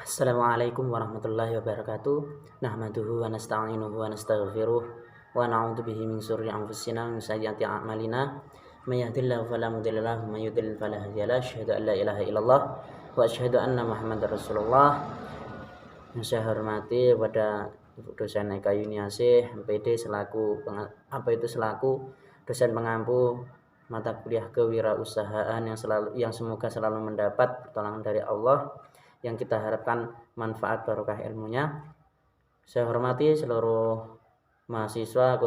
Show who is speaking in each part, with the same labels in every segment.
Speaker 1: Assalamualaikum warahmatullahi wabarakatuh. Nahmaduhu wa nasta'inuhu wa nastaghfiruh wa na'udzu bihi min syururi anfusina wa min sayyiati a'malina. May yahdihillahu fala mudilla lahu wa may yudlil fala hadiya lahu. Asyhadu an la ilaha illallah wa asyhadu anna Muhammadar Rasulullah. Yang saya hormati pada Ibu dosen Eka Yuniasih MPD selaku dosen pengampu mata kuliah kewirausahaan yang semoga selalu mendapat pertolongan dari Allah, yang kita harapkan manfaat barokah ilmunya. Saya hormati seluruh mahasiswa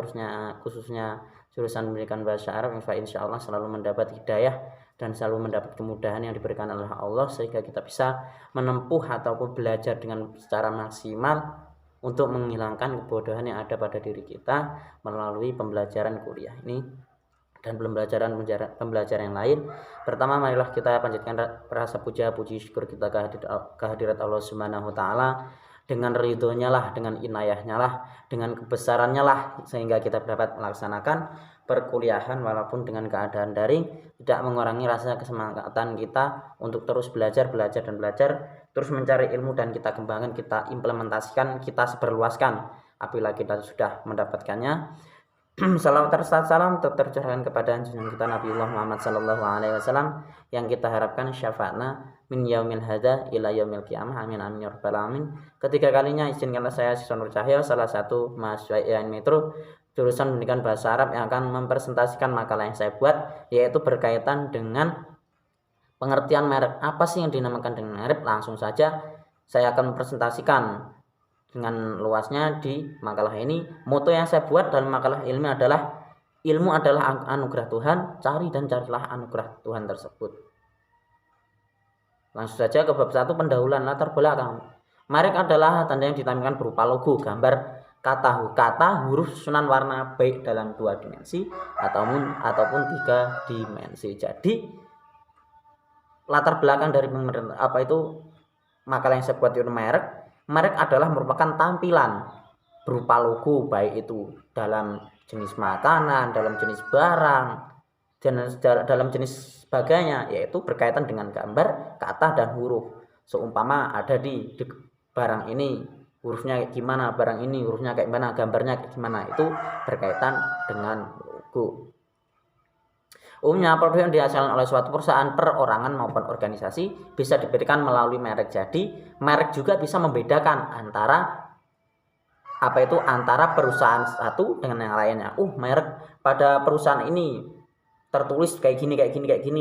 Speaker 1: khususnya jurusan pendidikan bahasa Arab yang insya Allah selalu mendapat hidayah dan selalu mendapat kemudahan yang diberikan oleh Allah, sehingga kita bisa menempuh ataupun belajar dengan secara maksimal untuk menghilangkan kebodohan yang ada pada diri kita melalui pembelajaran kuliah ini dan pembelajaran yang lain. Pertama, marilah kita panjatkan rasa puja puji syukur kita kehadirat Allah Subhanahu wa taala. Dengan ridhonya lah, dengan inayahnya lah, dengan kebesarannya lah, sehingga kita dapat melaksanakan perkuliahan walaupun dengan keadaan daring, tidak mengurangi rasa kesemangatan kita untuk terus belajar, terus mencari ilmu dan kita kembangkan, kita implementasikan, kita seberluaskan apabila kita sudah mendapatkannya. Salam tercurahkan kepada junjungan kita Nabiullah Muhammad sallallahu alaihi wasallam, yang kita harapkan syafaatna min yaumil hadza ila yaumil qiyamah. Amin amin ya rabbal alamin. Ketiga kalinya izinkanlah saya Siswa Nur Cahyo, salah satu mahasiswa IAIN Metro jurusan pendidikan bahasa Arab, yang akan mempresentasikan makalah yang saya buat, yaitu berkaitan dengan pengertian merek. Apa sih yang dinamakan dengan merek? Langsung saja saya akan mempresentasikan dengan luasnya di makalah ini. Moto yang saya buat dalam makalah ilmu adalah anugerah Tuhan, cari dan carilah anugerah Tuhan tersebut. Langsung saja ke bab 1, pendahuluan latar belakang. Merek adalah tanda yang ditampilkan berupa logo, gambar, kata, huruf, susunan warna, baik dalam 2 dimensi ataupun 3 dimensi. Jadi latar belakang dari makalah yang saya buat itu merek adalah merupakan tampilan berupa logo, baik itu dalam jenis makanan, dalam jenis barang, dan dalam jenis sebagainya, yaitu berkaitan dengan gambar, kata, dan huruf. Seumpama ada di barang ini hurufnya kayak gimana, barang ini hurufnya kayak gimana, gambarnya kayak gimana, itu berkaitan dengan logo. Umumnya produk yang dihasilkan oleh suatu perusahaan, perorangan maupun organisasi bisa diberikan melalui merek. Jadi merek juga bisa membedakan antara perusahaan satu dengan yang lainnya. Merek pada perusahaan ini tertulis kayak gini,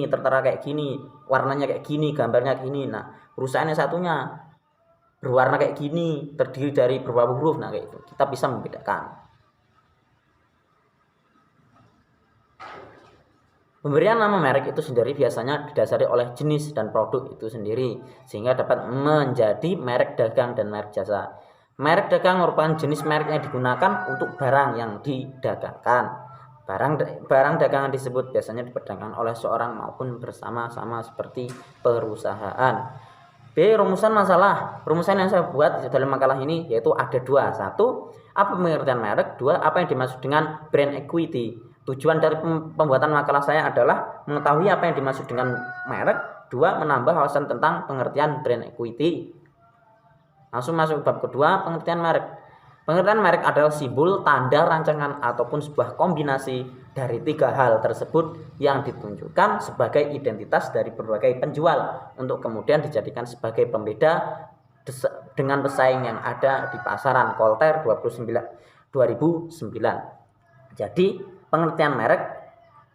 Speaker 1: tertera kayak gini, warnanya kayak gini, gambarnya kayak gini. Nah, perusahaan yang satunya berwarna kayak gini, terdiri dari beberapa huruf. Nah, kayak itu kita bisa membedakan. Pemberian nama merek itu sendiri biasanya didasari oleh jenis dan produk itu sendiri, sehingga dapat menjadi merek dagang dan merek jasa. Merek dagang merupakan jenis merek yang digunakan untuk barang yang didagangkan. Barang dagangan disebut biasanya diperdagangkan oleh seorang maupun bersama-sama seperti perusahaan. B. Rumusan masalah. Rumusan yang saya buat dalam makalah ini yaitu ada 2. 1. Apa pengertian merek? 2. Apa yang dimaksud dengan brand equity? Tujuan dari pembuatan makalah saya adalah mengetahui apa yang dimaksud dengan merek. 2. Menambah wawasan tentang pengertian brand equity. Langsung masuk bab kedua, pengertian merek. Pengertian merek adalah simbol, tanda, rancangan, ataupun sebuah kombinasi dari 3 hal tersebut yang ditunjukkan sebagai identitas dari berbagai penjual untuk kemudian dijadikan sebagai pembeda dengan pesaing yang ada di pasaran. Kolter 2009. Jadi pengertian merek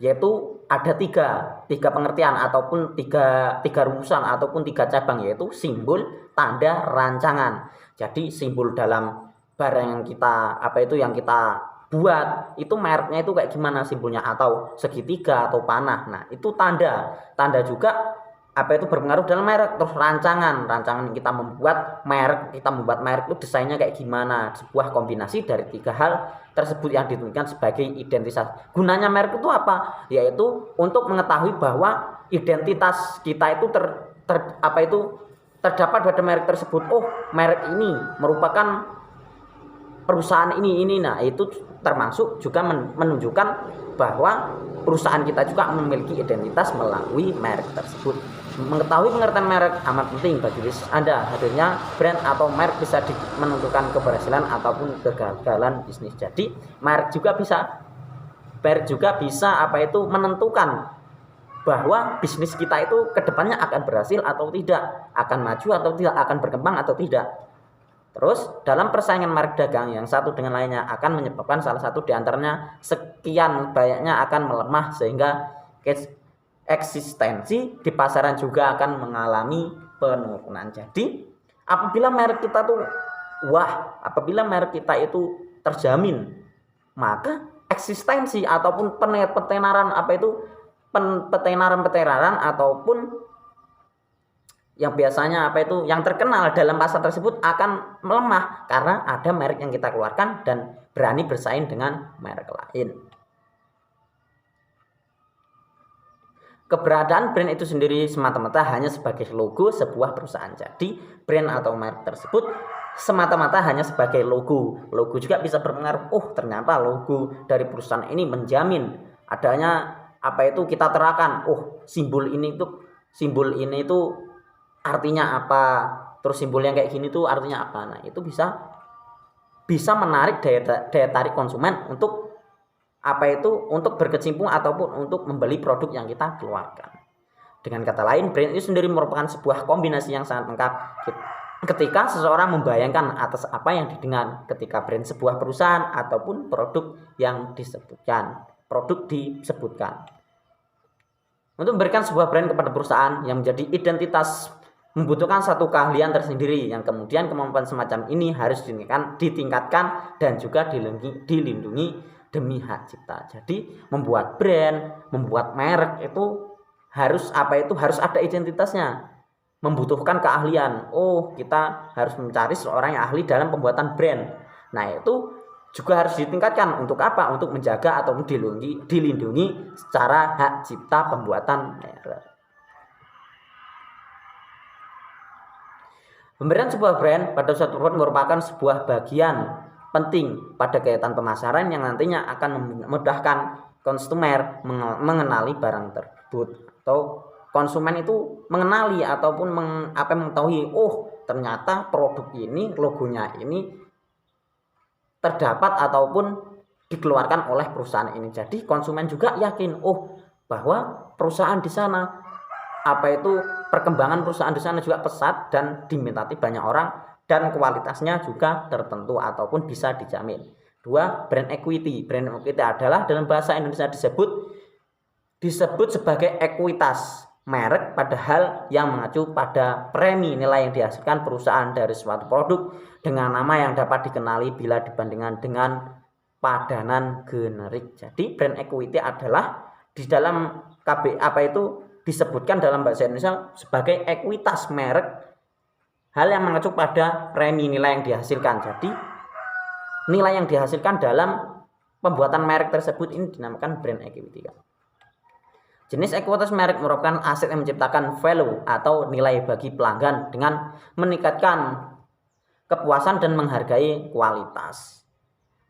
Speaker 1: yaitu ada 3 pengertian ataupun 3 rumusan ataupun 3 cabang, yaitu simbol, tanda, rancangan. Jadi simbol dalam barang yang kita buat itu mereknya itu kayak gimana simbolnya, atau segitiga atau panah. Nah, itu tanda juga berpengaruh dalam merek. Terus rancangan yang kita membuat merek itu desainnya kayak gimana, sebuah kombinasi dari 3 hal tersebut yang ditentukan sebagai identitas. Gunanya merek itu apa? Yaitu untuk mengetahui bahwa identitas kita itu terdapat pada merek tersebut. Merek ini merupakan perusahaan ini. Nah, itu termasuk juga menunjukkan bahwa perusahaan kita juga memiliki identitas melalui merek tersebut. Mengetahui pengertian merek amat penting bagi bisnis Anda. Hadirnya brand atau merek bisa menentukan keberhasilan ataupun kegagalan bisnis. Jadi merek juga bisa menentukan bahwa bisnis kita itu kedepannya akan berhasil atau tidak, akan maju atau tidak, akan berkembang atau tidak. Terus dalam persaingan merek dagang yang satu dengan lainnya akan menyebabkan salah satu di antaranya sekian banyaknya akan melemah, sehingga eksistensi di pasaran juga akan mengalami penurunan. Jadi apabila merek kita itu terjamin, maka eksistensi ataupun petenaran ataupun yang biasanya yang terkenal dalam pasar tersebut akan melemah karena ada merek yang kita keluarkan dan berani bersaing dengan merek lain. Keberadaan brand itu sendiri semata-mata hanya sebagai logo sebuah perusahaan. Jadi brand atau merek tersebut semata-mata hanya sebagai logo. Logo juga bisa berpengaruh. Ternyata logo dari perusahaan ini menjamin adanya kita terakan. Simbol ini itu artinya apa? Terus simbol yang kayak gini tuh artinya apa? Nah, itu bisa menarik daya tarik konsumen untuk untuk berkecimpung ataupun untuk membeli produk yang kita keluarkan. Dengan kata lain, brand itu sendiri merupakan sebuah kombinasi yang sangat lengkap. Ketika seseorang membayangkan atas apa yang didengar ketika brand sebuah perusahaan ataupun produk disebutkan. Untuk memberikan sebuah brand kepada perusahaan yang menjadi identitas membutuhkan satu keahlian tersendiri yang kemudian kemampuan semacam ini harus ditingkatkan dan juga dilindungi demi hak cipta. Jadi membuat brand, membuat merek itu harus ada identitasnya. Membutuhkan keahlian. Kita harus mencari seorang yang ahli dalam pembuatan brand. Nah, itu juga harus ditingkatkan. Untuk apa? Untuk menjaga atau dilindungi secara hak cipta pembuatan merek. Pemberian sebuah brand pada suatu produk merupakan sebuah bagian penting pada kegiatan pemasaran yang nantinya akan memudahkan konsumer mengenali barang tersebut, atau konsumen itu mengenali ataupun mengetahui ternyata produk ini, logonya ini terdapat ataupun dikeluarkan oleh perusahaan ini. Jadi konsumen juga yakin bahwa perusahaan di sana perkembangan perusahaan di sana juga pesat dan diminati banyak orang, dan kualitasnya juga tertentu ataupun bisa dijamin. 2. Brand equity. Brand equity adalah dalam bahasa Indonesia disebut sebagai ekuitas merek, padahal yang mengacu pada premi nilai yang dihasilkan perusahaan dari suatu produk dengan nama yang dapat dikenali bila dibandingkan dengan padanan generik. Jadi brand equity adalah di dalam disebutkan dalam bahasa Indonesia sebagai ekuitas merek, hal yang mengacu pada premi nilai yang dihasilkan. Jadi nilai yang dihasilkan dalam pembuatan merek tersebut ini dinamakan brand equity. Jenis ekuitas merek merupakan aset yang menciptakan value atau nilai bagi pelanggan dengan meningkatkan kepuasan dan menghargai kualitas.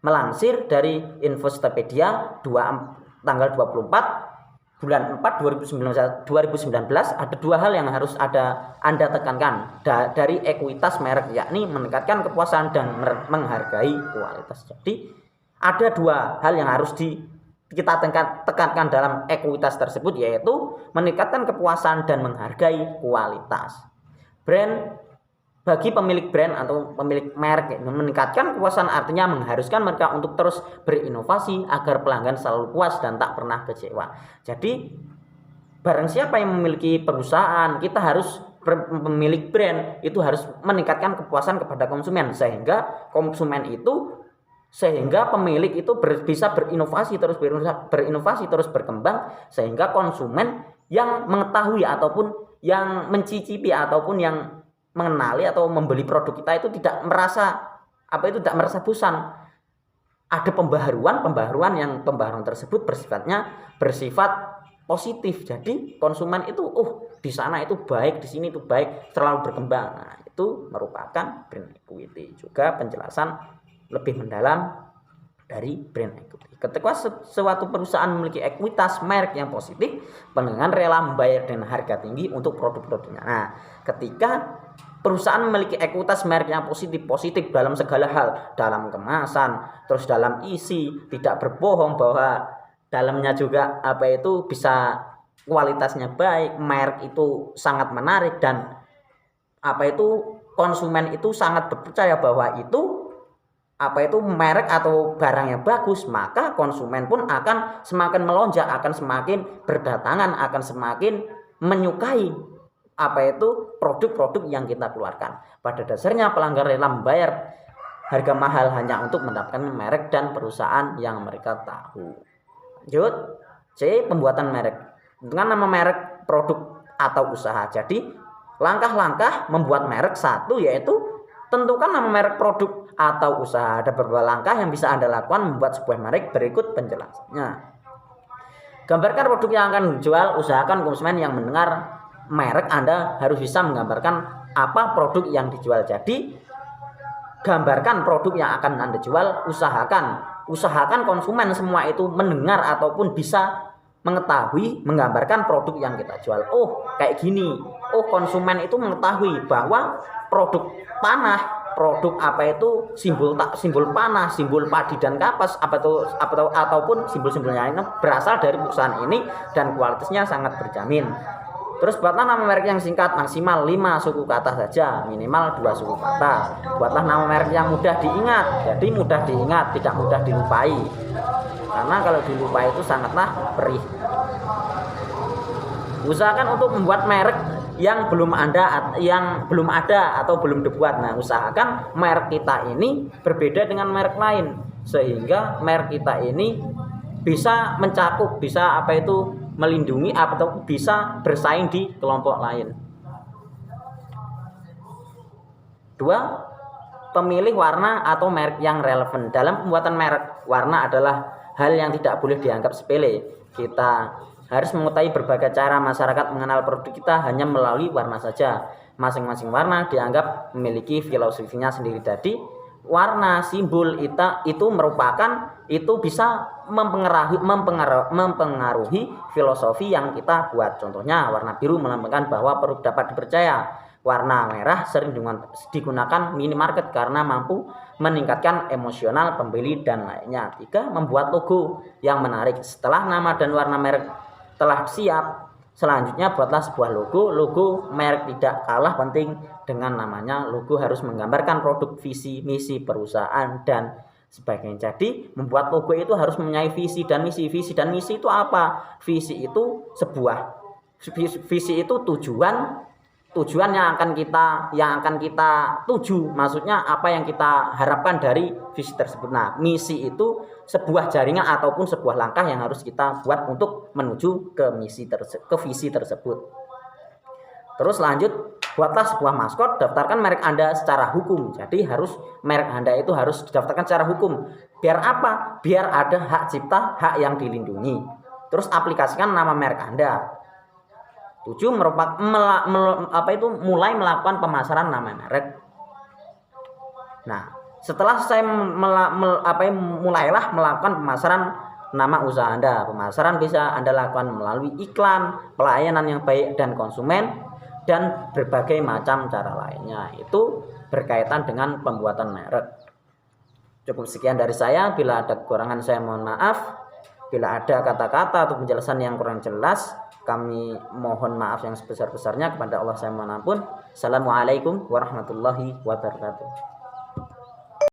Speaker 1: Melansir dari Infostopedia tanggal 24 bulan 4 2019 ada 2 hal yang harus Anda tekankan dari ekuitas merek, yakni meningkatkan kepuasan dan menghargai kualitas. Jadi ada 2 hal yang harus kita tekankan dalam ekuitas tersebut, yaitu meningkatkan kepuasan dan menghargai kualitas. Bagi pemilik brand atau pemilik merek, meningkatkan kepuasan artinya mengharuskan mereka untuk terus berinovasi agar pelanggan selalu puas dan tak pernah kecewa. Jadi barang siapa yang memiliki perusahaan, kita harus pemilik brand itu harus meningkatkan kepuasan kepada konsumen, sehingga pemilik itu bisa berinovasi terus berkembang, sehingga konsumen yang mengetahui ataupun yang mencicipi ataupun yang mengenali atau membeli produk kita itu tidak merasa bosan. Ada pembaharuan tersebut bersifat positif. Jadi konsumen itu di sana itu baik, di sini itu baik, selalu berkembang. Nah, itu merupakan brand equity. Juga penjelasan lebih mendalam dari brand equity. Ketika suatu perusahaan memiliki ekuitas merek yang positif, pelanggan rela membayar dengan harga tinggi untuk produk-produknya. Nah, ketika perusahaan memiliki ekuitas merek yang positif dalam segala hal, dalam kemasan, terus dalam isi, tidak berbohong bahwa dalamnya juga bisa kualitasnya baik, merek itu sangat menarik, dan konsumen itu sangat percaya bahwa itu merek atau barang yang bagus, maka konsumen pun akan semakin melonjak, akan semakin berdatangan, akan semakin menyukai produk-produk yang kita keluarkan. Pada dasarnya pelanggan rela membayar harga mahal hanya untuk mendapatkan merek dan perusahaan yang mereka tahu. Lanjut, C. Pembuatan merek dengan nama merek, produk atau usaha. Jadi langkah-langkah membuat merek, satu yaitu tentukan nama merek, produk atau usaha. Ada beberapa langkah yang bisa Anda lakukan membuat sebuah merek, berikut penjelasannya. Gambarkan produk yang akan dijual. Usahakan konsumen yang mendengar merek Anda harus bisa menggambarkan apa produk yang dijual. Jadi gambarkan produk yang akan Anda jual. Usahakan konsumen semua itu mendengar ataupun bisa mengetahui, menggambarkan produk yang kita jual. Oh, kayak gini. Oh, konsumen itu mengetahui bahwa produk panah, produk simbol panah, simbol padi dan kapas ataupun simbol-simbolnya ini berasal dari perusahaan ini dan kualitasnya sangat berjamin. Terus buatlah nama merek yang singkat, maksimal 5 suku kata saja, minimal 2 suku kata. Buatlah nama merek yang mudah diingat. Jadi mudah diingat, tidak mudah dilupai. Karena kalau dilupai itu sangatlah perih. Usahakan untuk membuat merek yang belum ada atau belum dibuat. Nah, usahakan merek kita ini berbeda dengan merek lain, sehingga merek kita ini bisa mencakup, melindungi atau bisa bersaing di kelompok lain. 2. Pemilih warna atau merek yang relevan. Dalam pembuatan merek, warna adalah hal yang tidak boleh dianggap sepele. Kita harus mengetahui berbagai cara masyarakat mengenal produk kita hanya melalui warna saja. Masing-masing warna dianggap memiliki filosofinya sendiri. Jadi warna, simbol itu bisa mempengaruhi filosofi yang kita buat. Contohnya warna biru melambangkan bahwa produk dapat dipercaya. Warna merah sering digunakan minimarket karena mampu meningkatkan emosional pembeli dan lainnya. 3. Membuat logo yang menarik. Setelah nama dan warna merek telah siap, selanjutnya buatlah sebuah logo. Logo merek tidak kalah penting dengan namanya. Logo harus menggambarkan produk, visi, misi perusahaan dan sebagainya. Jadi membuat logo itu harus mempunyai visi dan misi. Visi dan misi itu apa? Visi itu tujuan yang akan kita tuju, maksudnya apa yang kita harapkan dari visi tersebut. Nah, misi itu sebuah jaringan ataupun sebuah langkah yang harus kita buat untuk menuju ke visi tersebut. Terus lanjut, buatlah sebuah maskot. Daftarkan merek Anda secara hukum. Jadi merek Anda itu harus didaftarkan secara hukum. Biar apa? Biar ada hak cipta, hak yang dilindungi. Terus aplikasikan nama merek Anda. 7. Mulai melakukan pemasaran nama merek. Nah, setelah saya mulailah melakukan pemasaran nama usaha Anda. Pemasaran bisa Anda lakukan melalui iklan, pelayanan yang baik dan konsumen, dan berbagai macam cara lainnya. Itu berkaitan dengan pembuatan merek. Cukup sekian dari saya. Bila ada kekurangan saya mohon maaf. Bila ada kata-kata atau penjelasan yang kurang jelas, kami mohon maaf yang sebesar-besarnya. Kepada Allah saya mohon ampun. Assalamualaikum warahmatullahi wabarakatuh.